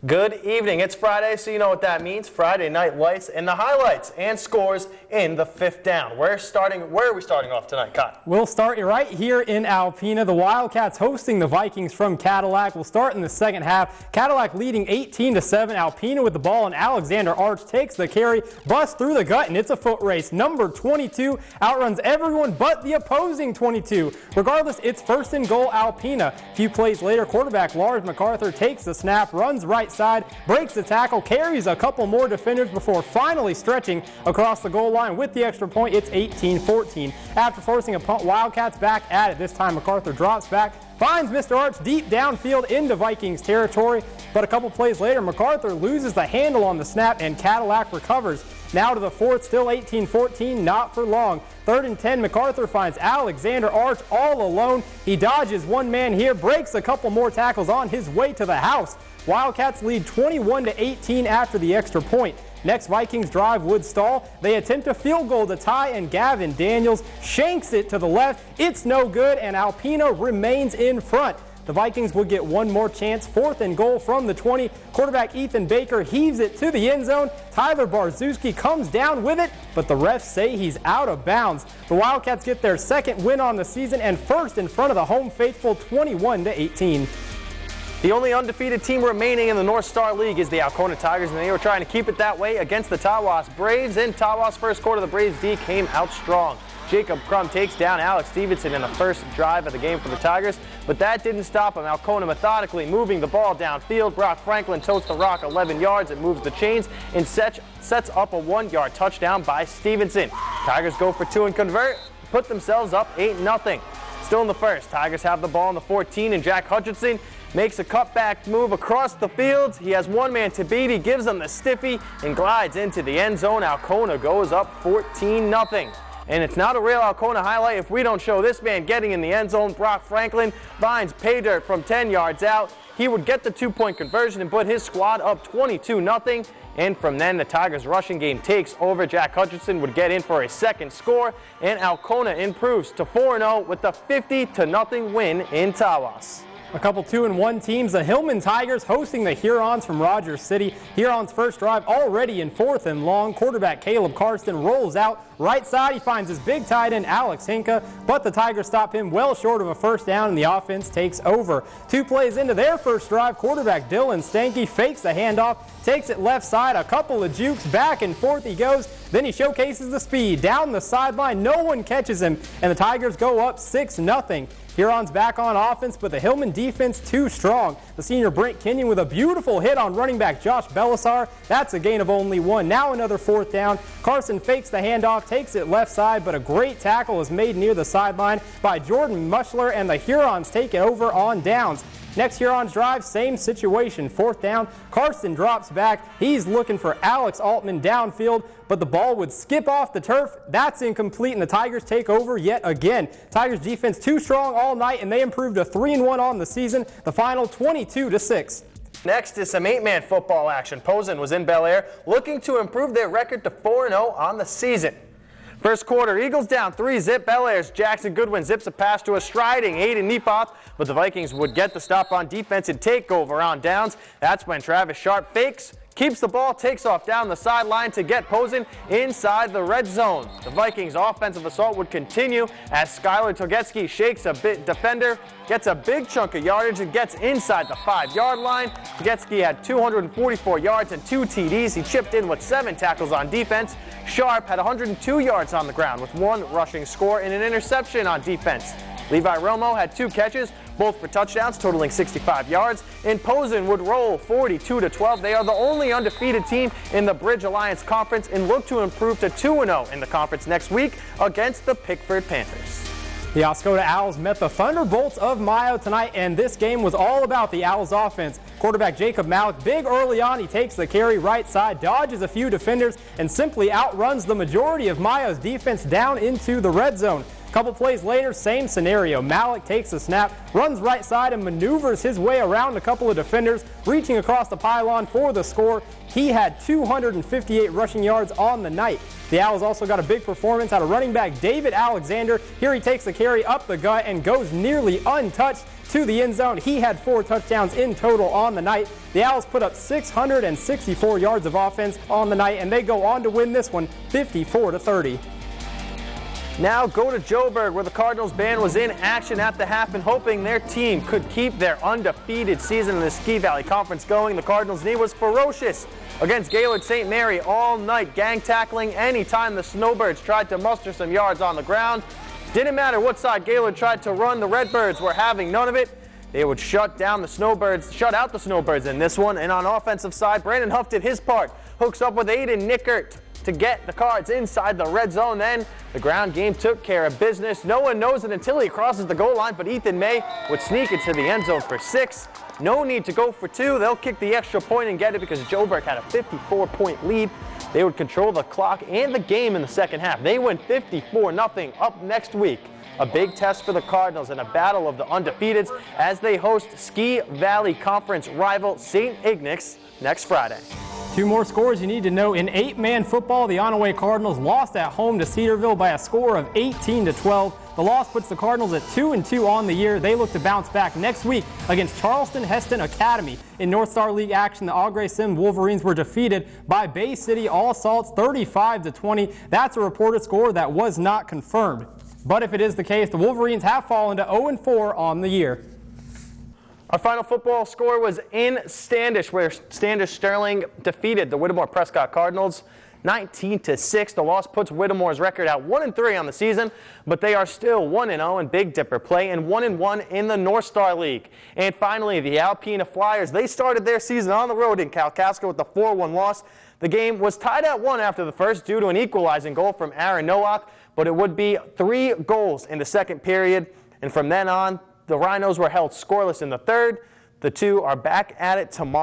Good evening. It's Friday, so you know what that means. Friday night lights and the highlights and scores in the fifth down. Where are we starting off tonight, Kai? We'll start right here in Alpena. The Wildcats hosting the Vikings from Cadillac. We'll start in the second half. Cadillac leading 18-7. Alpena with the ball, and Alexander Arch takes the carry, busts through the gut, and it's a foot race. Number 22 outruns everyone but the opposing 22. Regardless, it's first and goal Alpena. A few plays later, quarterback Lars MacArthur takes the snap, runs right side, breaks the tackle, carries a couple more defenders before finally stretching across the goal line with the extra point. It's 18-14. After forcing a punt, Wildcats back at it. This time MacArthur drops back, finds Mr. Arch deep downfield into Vikings territory, but a couple plays later, MacArthur loses the handle on the snap and Cadillac recovers. Now to the fourth, still 18-14, not for long. 3rd and 10, MacArthur finds Alexander Arch all alone. He dodges one man here, breaks a couple more tackles on his way to the house. Wildcats lead 21-18 after the extra point. Next Vikings drive would stall. They attempt a field goal to tie, and Gavin Daniels shanks it to the left. It's no good, and Alpena remains in front. The Vikings would get one more chance. 4th and goal from the 20. Quarterback Ethan Baker heaves it to the end zone. Tyler Barzewski comes down with it, but the refs say he's out of bounds. The Wildcats get their second win on the season and first in front of the home faithful, 21-18. The only undefeated team remaining in the North Star League is the Alcona Tigers, and they were trying to keep it that way against the Tawas Braves. In Tawas' first quarter, the Braves D came out strong. Jacob Crum takes down Alex Stevenson in the first drive of the game for the Tigers, but that didn't stop him. Alcona methodically moving the ball downfield. Brock Franklin totes the rock 11 yards. It moves the chains and sets up a 1-yard touchdown by Stevenson. Tigers go for 2 and convert, put themselves up 8-0. Still in the first, Tigers have the ball on the 14, and Jack Hutchinson makes a cutback move across the field. He has one man to beat. He gives him the stiffy and glides into the end zone. Alcona goes up 14-0. And it's not a real Alcona highlight if we don't show this man getting in the end zone. Brock Franklin finds pay dirt from 10 yards out. He would get the 2-point conversion and put his squad up 22-0. And from then, the Tigers' rushing game takes over. Jack Hutchinson would get in for a second score, and Alcona improves to 4-0 with the 50-0 win in Tawas. A couple 2-1 teams, the Hillman Tigers hosting the Hurons from Rogers City. Hurons' first drive already in 4th and long. Quarterback Caleb Karsten rolls out right side. He finds his big tight end Alex Hinka, but the Tigers stop him well short of a first down, and the offense takes over. 2 plays into their first drive, quarterback Dylan Stanky fakes the handoff, takes it left side, a couple of jukes, back and forth he goes. Then he showcases the speed down the sideline. No one catches him, and the Tigers go up 6-0. Hurons back on offense, but the Hillman defense too strong. The senior Brent Kenyon with a beautiful hit on running back Josh Bellaire. That's a gain of only 1. Now another 4th down. Carson fakes the handoff, takes it left side, but a great tackle is made near the sideline by Jordan Mushler, and the Hurons take it over on downs. Next Hurons drive, same situation. 4th down, Karsten drops back. He's looking for Alex Altman downfield, but the ball would skip off the turf. That's incomplete, and the Tigers take over yet again. Tigers defense too strong all night, and they improved to 3-1 on the season. The final 22-6. Next is some 8-man football action. Posen was in Bellaire, looking to improve their record to 4-0 on the season. First quarter, Eagles down 3-zip. Bellaire's Jackson Goodwin zips a pass to a striding Hayden Nepoth, but the Vikings would get the stop on defense and take over on downs. That's when Travis Sharp fakes, keeps the ball, takes off down the sideline to get Posen inside the red zone. The Vikings' offensive assault would continue as Skylar Togetsky shakes a defender, gets a big chunk of yardage, and gets inside the 5-yard line. Togetsky had 244 yards and 2 TDs. He chipped in with 7 tackles on defense. Sharp had 102 yards on the ground with 1 rushing score and an interception on defense. Levi Romo had 2 catches, both for touchdowns, totaling 65 yards, and Posen would roll 42-12. They are the only undefeated team in the Bridge Alliance Conference and look to improve to 2-0 in the conference next week against the Pickford Panthers. The Oscoda Owls met the Thunderbolts of Mayo tonight, and this game was all about the Owls offense. Quarterback Jacob Malik, big early on, he takes the carry right side, dodges a few defenders, and simply outruns the majority of Mayo's defense down into the red zone. Couple plays later, same scenario. Malik takes the snap, runs right side, and maneuvers his way around a couple of defenders, reaching across the pylon for the score. He had 258 rushing yards on the night. The Owls also got a big performance out of running back David Alexander. Here he takes the carry up the gut and goes nearly untouched. to the end zone. He had 4 touchdowns in total on the night. The Owls put up 664 yards of offense on the night, and they go on to win this one 54-30. Now go to Joburg, where the Cardinals band was in action at the half and hoping their team could keep their undefeated season in the Ski Valley Conference going. The Cardinals' knee was ferocious against Gaylord St. Mary all night, gang tackling anytime the Snowbirds tried to muster some yards on the ground. Didn't matter what side Gaylord tried to run, the Redbirds were having none of it. They would shut out the Snowbirds in this one. And on offensive side, Brandon Huff did his part. Hooks up with Aiden Nickert to get the Cards inside the red zone. Then the ground game took care of business. No one knows it until he crosses the goal line, but Ethan May would sneak into the end zone for 6. No need to go for 2. They'll kick the extra point and get it because Joburg had a 54-point lead. They would control the clock and the game in the second half. They win 54-0. Up next week, a big test for the Cardinals in a battle of the undefeateds as they host Ski Valley Conference rival St. Ignace next Friday. 2 more scores you need to know. In 8-man football, the Onaway Cardinals lost at home to Cedarville by a score of 18-12. The loss puts the Cardinals at 2-2 on the year. They look to bounce back next week against Charleston Heston Academy. In North Star League action, the Augrey Sim Wolverines were defeated by Bay City All Salts 35-20. That's a reported score that was not confirmed. But if it is the case, the Wolverines have fallen to 0-4 on the year. Our final football score was in Standish, where Standish Sterling defeated the Whittemore Prescott Cardinals 19-6. The loss puts Whittemore's record at 1-3 on the season, but they are still 1-0 in Big Dipper play and 1-1 in the North Star League. And finally, the Alpena Flyers, they started their season on the road in Kalkaska with a 4-1 loss. The game was tied at 1 after the first due to an equalizing goal from Aaron Nowak, but it would be 3 goals in the second period. And from then on, the Rhinos were held scoreless in the third. The two are back at it tomorrow.